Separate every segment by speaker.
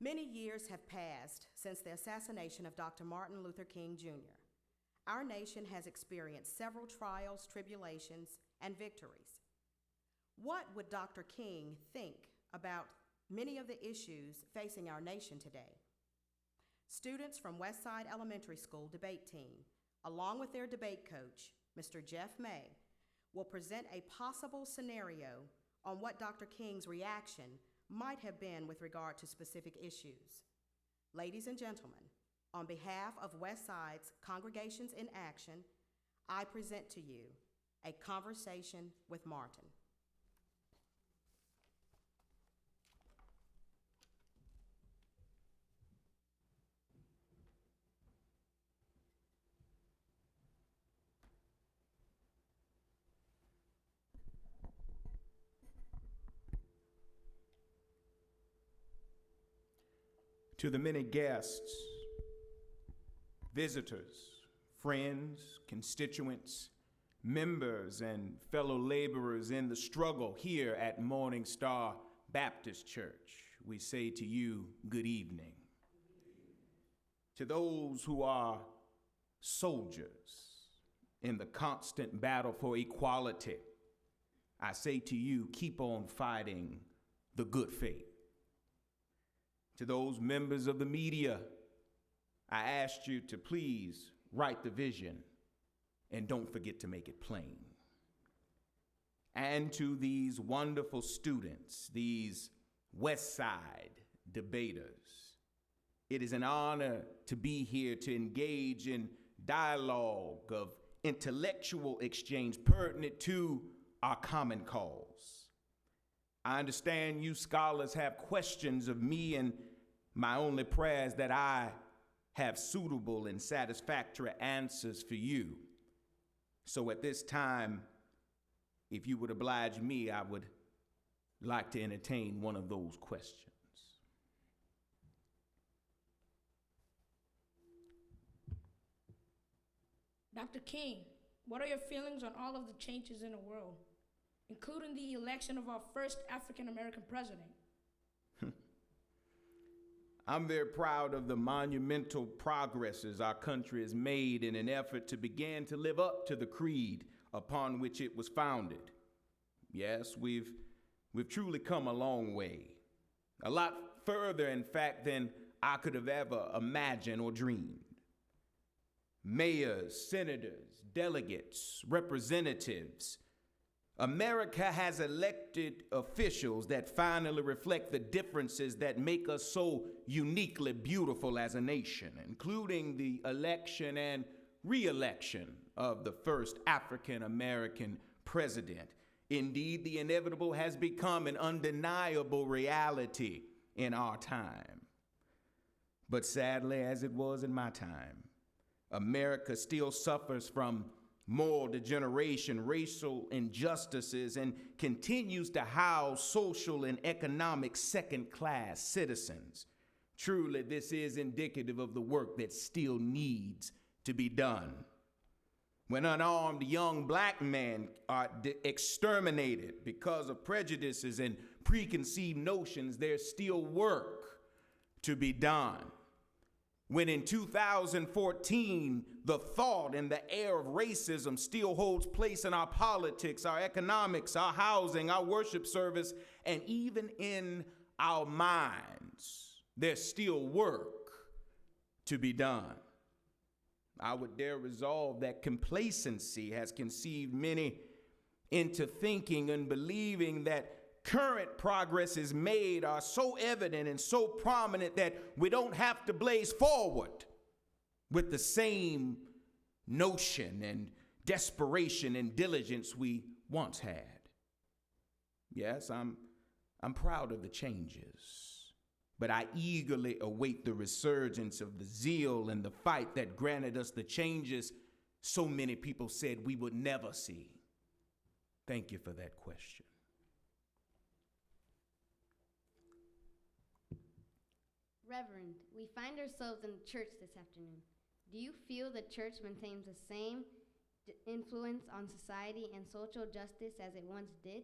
Speaker 1: Many years have passed since the assassination of Dr. Martin Luther King Jr. Our nation has experienced several trials, tribulations, and victories. What would Dr. King think about many of the issues facing our nation today? Students from Westside Elementary School debate team, along with their debate coach, Mr. Jeff May, will present a possible scenario on what Dr. King's reaction might have been with regard to specific issues. Ladies and gentlemen, on behalf of Westside's Congregations in Action, I present to you a conversation with Martin.
Speaker 2: To the many guests, visitors, friends, constituents, members, and fellow laborers in the struggle here at Morning Star Baptist Church, we say to you, good evening. To those who are soldiers in the constant battle for equality, I say to you, keep on fighting the good faith. To those members of the media, I asked you to please write the vision and don't forget to make it plain. And to these wonderful students, these Westside Debaters, it is an honor to be here to engage in dialogue of intellectual exchange pertinent to our common cause. I understand you scholars have questions of me, and my only prayer is that I have suitable and satisfactory answers for you. So at this time, if you would oblige me, I would like to entertain one of those questions.
Speaker 3: Dr. King, what are your feelings on all of the changes in the world, including the election of our first African-American president?
Speaker 2: I'm very proud of the monumental progresses our country has made in an effort to begin to live up to the creed upon which it was founded. Yes, we've truly come a long way, a lot further, in fact, than I could have ever imagined or dreamed. Mayors, senators, delegates, representatives, America has elected officials that finally reflect the differences that make us so uniquely beautiful as a nation, including the election and re-election of the first African-American president. Indeed, the inevitable has become an undeniable reality in our time. But sadly, as it was in my time, America still suffers from moral degeneration, racial injustices, and continues to house social and economic second-class citizens. Truly, this is indicative of the work that still needs to be done. When unarmed young black men are exterminated because of prejudices and preconceived notions, there's still work to be done. When in 2014, the thought and the air of racism still holds place in our politics, our economics, our housing, our worship service, and even in our minds, there's still work to be done. I would dare resolve that complacency has conceived many into thinking and believing that current progress is made are so evident and so prominent that we don't have to blaze forward with the same notion and desperation and diligence we once had. Yes, I'm proud of the changes, but I eagerly await the resurgence of the zeal and the fight that granted us the changes so many people said we would never see. Thank you for that question.
Speaker 4: Reverend, we find ourselves in church this afternoon. Do you feel the church maintains the same influence on society and social justice as it once did?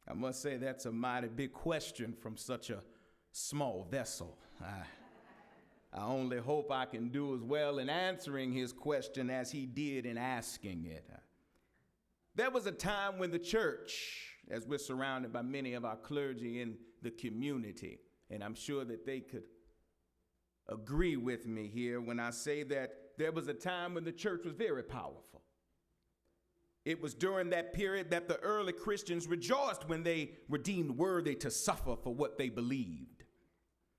Speaker 2: I must say that's a mighty big question from such a small vessel. I only hope I can do as well in answering his question as he did in asking it. There was a time when the church, as we're surrounded by many of our clergy in the community, and I'm sure that they could agree with me here when I say that there was a time when the church was very powerful. It was during that period that the early Christians rejoiced when they were deemed worthy to suffer for what they believed.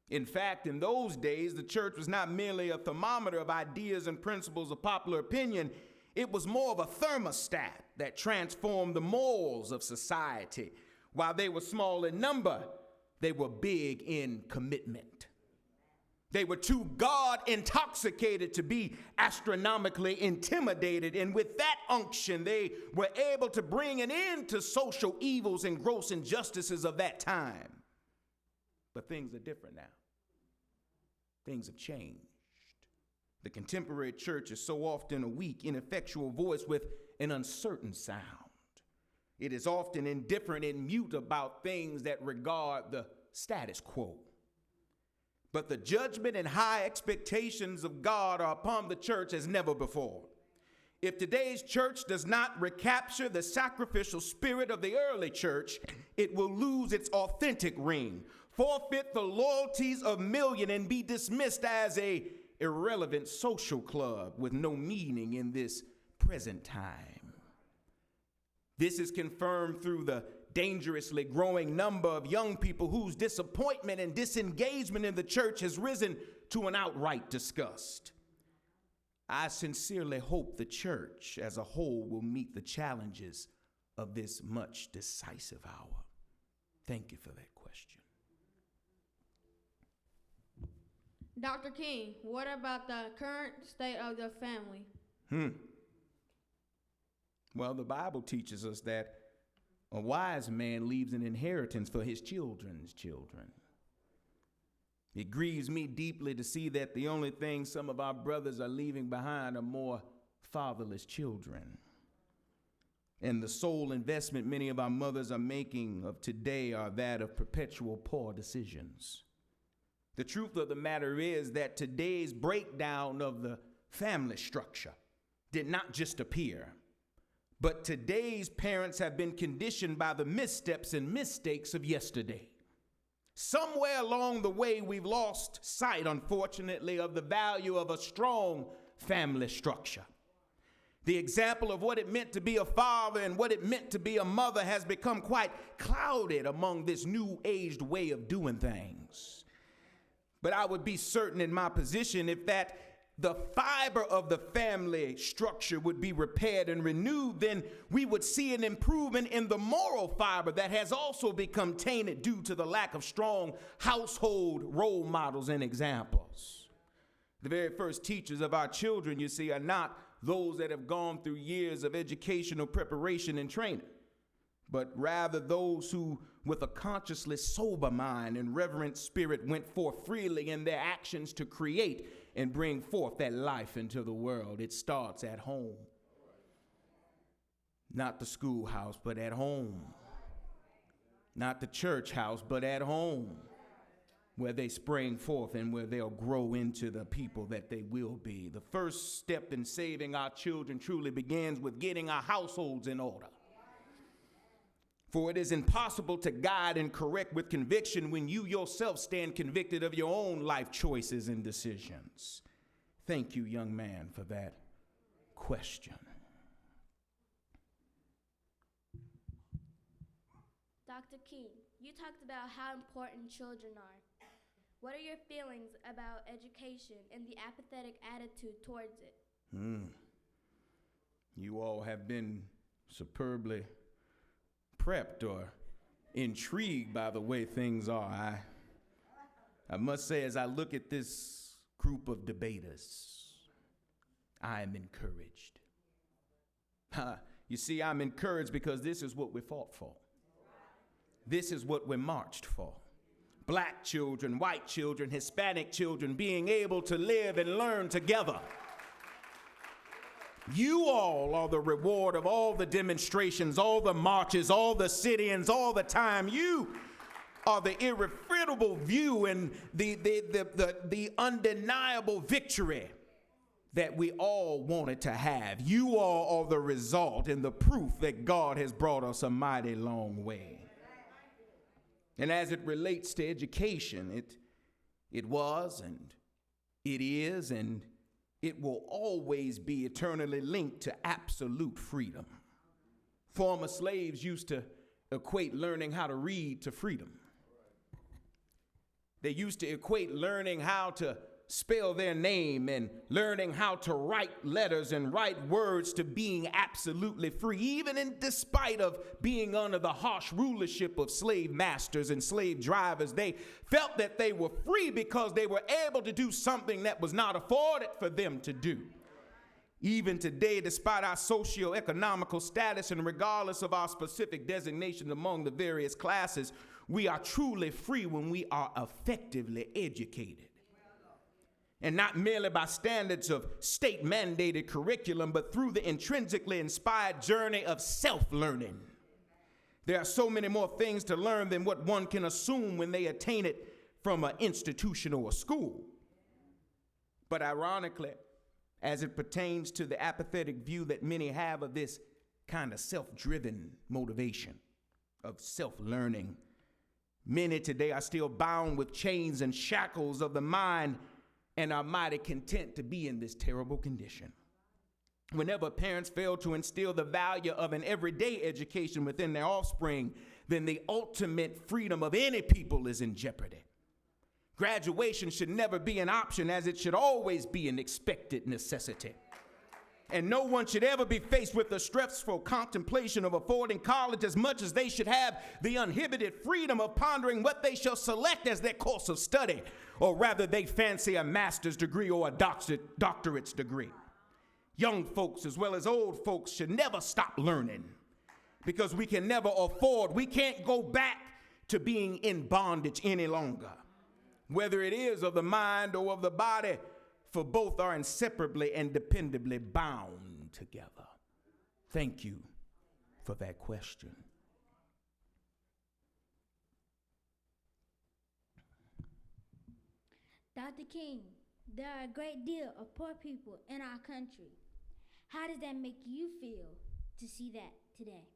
Speaker 2: In fact, in those days, the church was not merely a thermometer of ideas and principles of popular opinion. It was more of a thermostat that transformed the morals of society. While they were small in number, they were big in commitment. They were too God intoxicated to be astronomically intimidated. And with that unction, they were able to bring an end to social evils and gross injustices of that time. But things are different now. Things have changed. The contemporary church is so often a weak, ineffectual voice with an uncertain sound. It is often indifferent and mute about things that regard the status quo. But the judgment and high expectations of God are upon the church as never before. If today's church does not recapture the sacrificial spirit of the early church, it will lose its authentic ring, forfeit the loyalties of millions, and be dismissed as a irrelevant social club with no meaning in this present time. This is confirmed through the dangerously growing number of young people whose disappointment and disengagement in the church has risen to an outright disgust. I sincerely hope the church as a whole will meet the challenges of this much decisive hour. Thank you for that question.
Speaker 5: Dr. King, what about the current state of the family?
Speaker 2: Well, the Bible teaches us that a wise man leaves an inheritance for his children's children. It grieves me deeply to see that the only thing some of our brothers are leaving behind are more fatherless children. And the sole investment many of our mothers are making of today are that of perpetual poor decisions. The truth of the matter is that today's breakdown of the family structure did not just appear, but today's parents have been conditioned by the missteps and mistakes of yesterday. Somewhere along the way, we've lost sight, unfortunately, of the value of a strong family structure. The example of what it meant to be a father and what it meant to be a mother has become quite clouded among this new-aged way of doing things. But I would be certain in my position if that the fiber of the family structure would be repaired and renewed, then we would see an improvement in the moral fiber that has also become tainted due to the lack of strong household role models and examples. The very first teachers of our children, you see, are not those that have gone through years of educational preparation and training, but rather those who, with a consciously sober mind and reverent spirit, went forth freely in their actions to create and bring forth that life into the world. It starts at home. Not the schoolhouse, but at home. Not the church house, but at home, where they spring forth and where they'll grow into the people that they will be. The first step in saving our children truly begins with getting our households in order. For it is impossible to guide and correct with conviction when you yourself stand convicted of your own life choices and decisions. Thank you, young man, for that question.
Speaker 6: Dr. King, you talked about how important children are. What are your feelings about education and the apathetic attitude towards it?
Speaker 2: You all have been superbly prepped or intrigued by the way things are. I must say, as I look at this group of debaters, I am encouraged. You see, I'm encouraged because this is what we fought for. This is what we marched for. Black children, white children, Hispanic children being able to live and learn together. You all are the reward of all the demonstrations, all the marches, all the sit-ins, all the time. You are the irrefutable view and the undeniable victory that we all wanted to have. You all are the result and the proof that God has brought us a mighty long way. And as it relates to education, it was and it is and it will always be eternally linked to absolute freedom. Former slaves used to equate learning how to read to freedom. They used to equate learning how to spell their name and learning how to write letters and write words to being absolutely free, even in despite of being under the harsh rulership of slave masters and slave drivers. They felt that they were free because they were able to do something that was not afforded for them to do. Even today, despite our socio-economical status and regardless of our specific designation among the various classes, we are truly free when we are effectively educated. And not merely by standards of state-mandated curriculum, but through the intrinsically inspired journey of self-learning. There are so many more things to learn than what one can assume when they attain it from an institution or a school. But ironically, as it pertains to the apathetic view that many have of this kind of self-driven motivation of self-learning, many today are still bound with chains and shackles of the mind and are mighty content to be in this terrible condition. Whenever parents fail to instill the value of an everyday education within their offspring, then the ultimate freedom of any people is in jeopardy. Graduation should never be an option, as it should always be an expected necessity. And no one should ever be faced with the stressful contemplation of affording college as much as they should have the uninhibited freedom of pondering what they shall select as their course of study, or rather they fancy a master's degree or a doctorate's degree. Young folks as well as old folks should never stop learning, because we can never afford, we can't go back to being in bondage any longer. Whether it is of the mind or of the body, for both are inseparably and dependably bound together. Thank you for that question.
Speaker 7: Dr. King, there are a great deal of poor people in our country. How does that make you feel to see that today?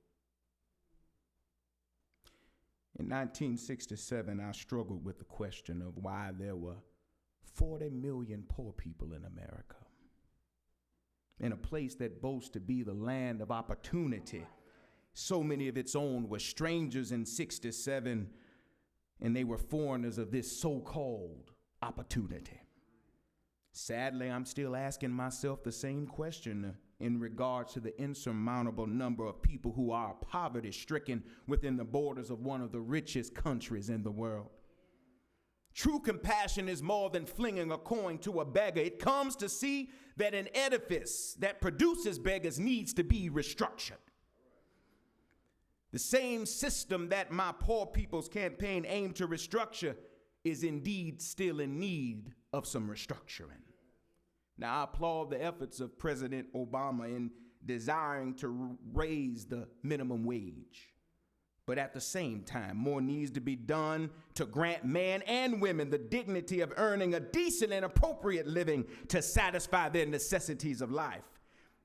Speaker 2: In 1967, I struggled with the question of why there were 40 million poor people in America. In a place that boasts to be the land of opportunity, so many of its own were strangers in 67, and they were foreigners of this so-called opportunity. Sadly, I'm still asking myself the same question in regards to the insurmountable number of people who are poverty-stricken within the borders of one of the richest countries in the world. True compassion is more than flinging a coin to a beggar. It comes to see that an edifice that produces beggars needs to be restructured. The same system that my Poor People's Campaign aimed to restructure is indeed still in need of some restructuring. Now, I applaud the efforts of President Obama in desiring to raise the minimum wage. But at the same time, more needs to be done to grant men and women the dignity of earning a decent and appropriate living to satisfy their necessities of life.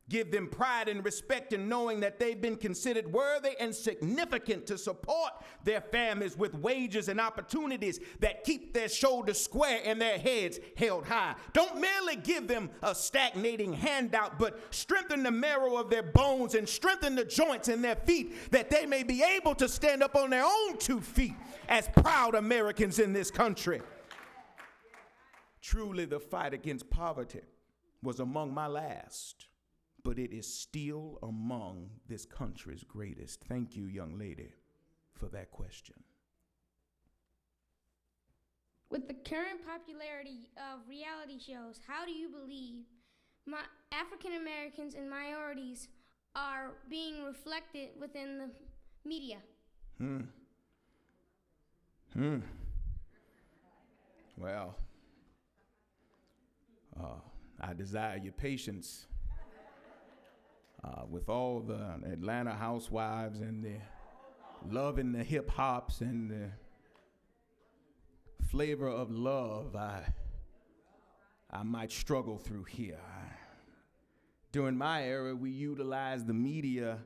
Speaker 2: Give them pride and respect in knowing that they've been considered worthy and significant to support their families with wages and opportunities that keep their shoulders square and their heads held high. Don't merely give them a stagnating handout, but strengthen the marrow of their bones and strengthen the joints in their feet that they may be able to stand up on their own 2 feet as proud Americans in this country. Truly, the fight against poverty was among my last, but it is still among this country's greatest. Thank you, young lady, for that question.
Speaker 3: With the current popularity of reality shows, how do you believe African Americans and minorities are being reflected within the media?
Speaker 2: Well, I desire your patience. With all the Atlanta housewives and the loving the hip hops and the flavor of love I might struggle through here. During my era, we utilized the media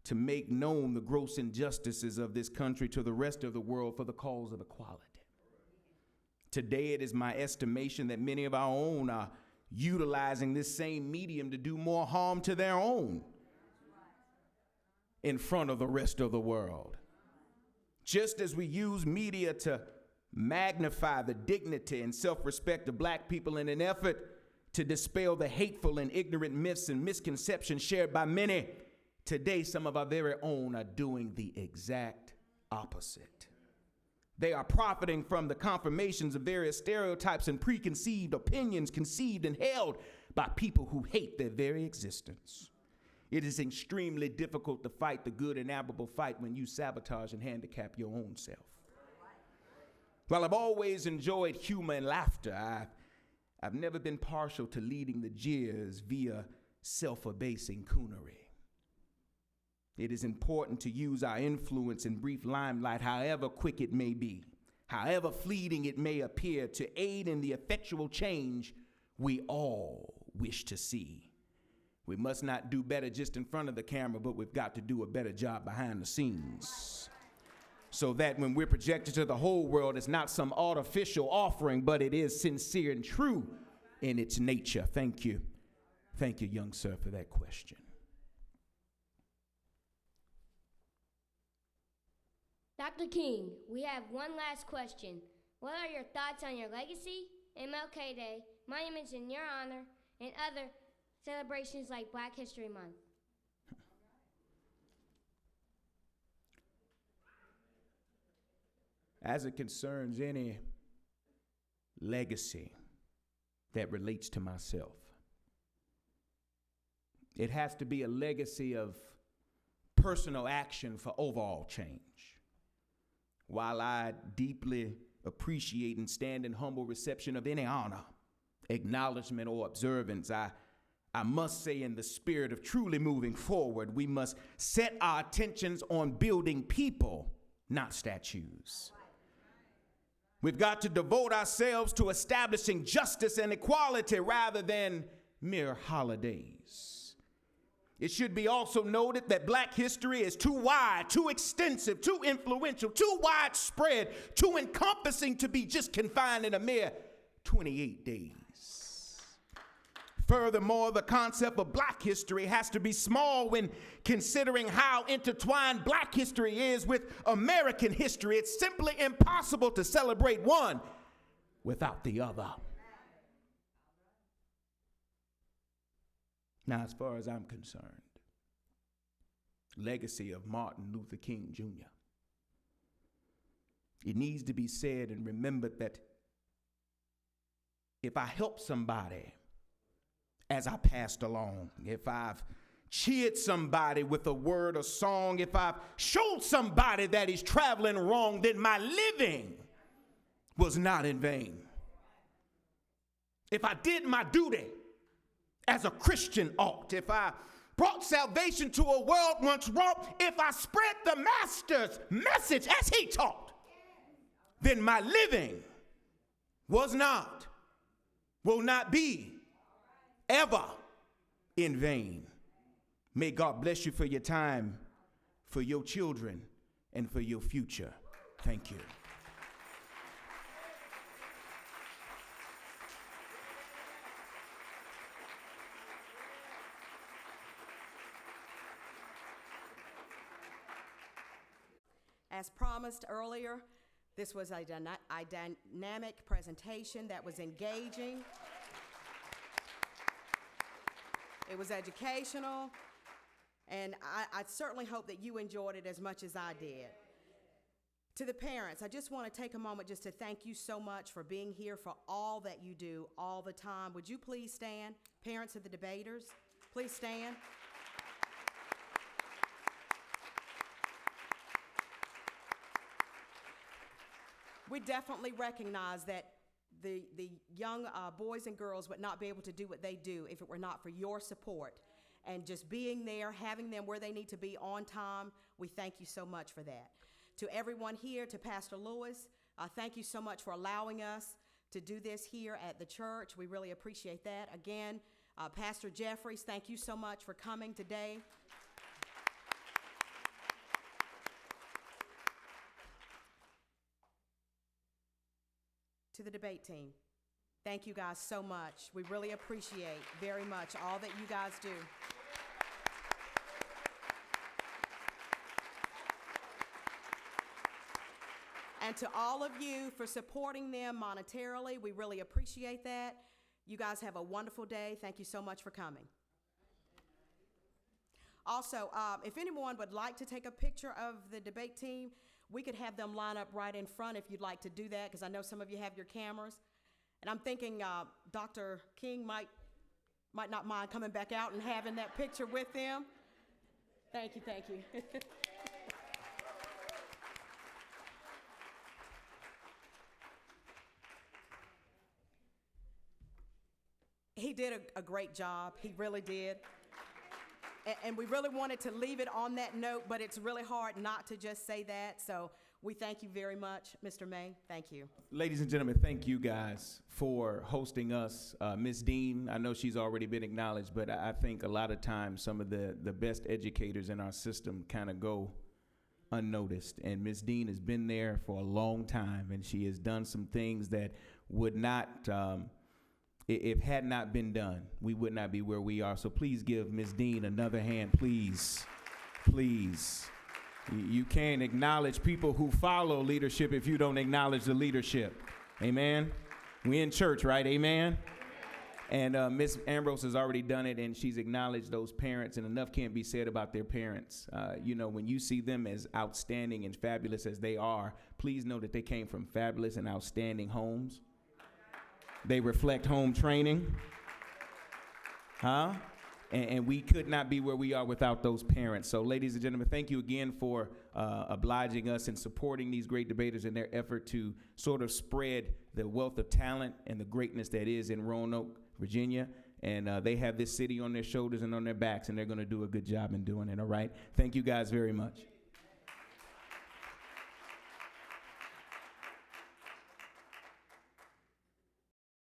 Speaker 2: to make known the gross injustices of this country to the rest of the world for the cause of equality. Today, it is my estimation that many of our own are utilizing this same medium to do more harm to their own in front of the rest of the world. Just as we use media to magnify the dignity and self-respect of black people in an effort to dispel the hateful and ignorant myths and misconceptions shared by many, today some of our very own are doing the exact opposite. They are profiting from the confirmations of various stereotypes and preconceived opinions conceived and held by people who hate their very existence. It is extremely difficult to fight the good and admirable fight when you sabotage and handicap your own self. While I've always enjoyed humor and laughter, I've never been partial to leading the jeers via self-abasing coonery. It is important to use our influence and brief limelight, however quick it may be, however fleeting it may appear, to aid in the effectual change we all wish to see. We must not do better just in front of the camera, but we've got to do a better job behind the scenes, so that when we're projected to the whole world, it's not some artificial offering, but it is sincere and true in its nature. Thank you. Thank you, young sir, for that question.
Speaker 8: Dr. King, we have one last question. What are your thoughts on your legacy, MLK Day, monuments in your honor, and other celebrations like Black History Month?
Speaker 2: As it concerns any legacy that relates to myself, it has to be a legacy of personal action for overall change. While I deeply appreciate and stand in humble reception of any honor, acknowledgement, or observance, I must say, in the spirit of truly moving forward, we must set our attentions on building people, not statues. We've got to devote ourselves to establishing justice and equality rather than mere holidays. It should be also noted that Black history is too wide, too extensive, too influential, too widespread, too encompassing to be just confined in a mere 28 days. Furthermore, the concept of Black history has to be small when considering how intertwined Black history is with American history. It's simply impossible to celebrate one without the other. Now, as far as I'm concerned, legacy of Martin Luther King Jr., it needs to be said and remembered that if I help somebody as I passed along, if I've cheered somebody with a word or song, if I've showed somebody that he's traveling wrong, then my living was not in vain. If I did my duty as a Christian ought, if I brought salvation to a world once wrought, if I spread the master's message as he taught, then my living was not, will not be, ever in vain. May God bless you for your time, for your children, and for your future. Thank you.
Speaker 1: As promised earlier, this was a dynamic presentation that was engaging. It was educational, and I certainly hope that you enjoyed it as much as I did. To the parents, I just want to take a moment just to thank you so much for being here, for all that you do all the time. Would you please stand? Parents of the debaters, please stand. We definitely recognize that the young boys and girls would not be able to do what they do if it were not for your support and just being there, having them where they need to be on time. We thank you so much for that. To everyone here, to Pastor Lewis, Thank you so much for allowing us to do this here at the church. We really appreciate that. Again, Pastor Jeffries, thank you so much for coming today. To the debate team, thank you guys so much. We really appreciate very much all that you guys do. And to all of you for supporting them monetarily, we really appreciate that. You guys have a wonderful day. Thank you so much for coming. Also, if anyone would like to take a picture of the debate team, we could have them line up right in front if you'd like to do that, because I know some of you have your cameras. And I'm thinking Dr. King might not mind coming back out and having that picture with them. Thank you, thank you. He did a great job. He really did. And we really wanted to leave it on that note, but it's really hard not to just say that. So we thank you very much, Mr. May. Thank you.
Speaker 2: Ladies and gentlemen, thank you guys for hosting us. Ms. Dean, I know she's already been acknowledged, but I think a lot of times some of the best educators in our system kind of go unnoticed. And Ms. Dean has been there for a long time, and she has done some things that would not, if had not been done, we would not be where we are. So please give Ms. Dean another hand, please. Please. You can't acknowledge people who follow leadership if you don't acknowledge the leadership. Amen? We in church, right? Amen? And Ms. Ambrose has already done it, and she's acknowledged those parents, and enough can't be said about their parents. You know, when you see them as outstanding and fabulous as they are, please know that they came from fabulous and outstanding homes. They reflect home training. And we could not be where we are without those parents. So, ladies and gentlemen, thank you again for obliging us and supporting these great debaters in their effort to sort of spread the wealth of talent and the greatness that is in Roanoke, Virginia. And they have this city on their shoulders and on their backs, and they're going to do a good job in doing it, all right? Thank you guys very much.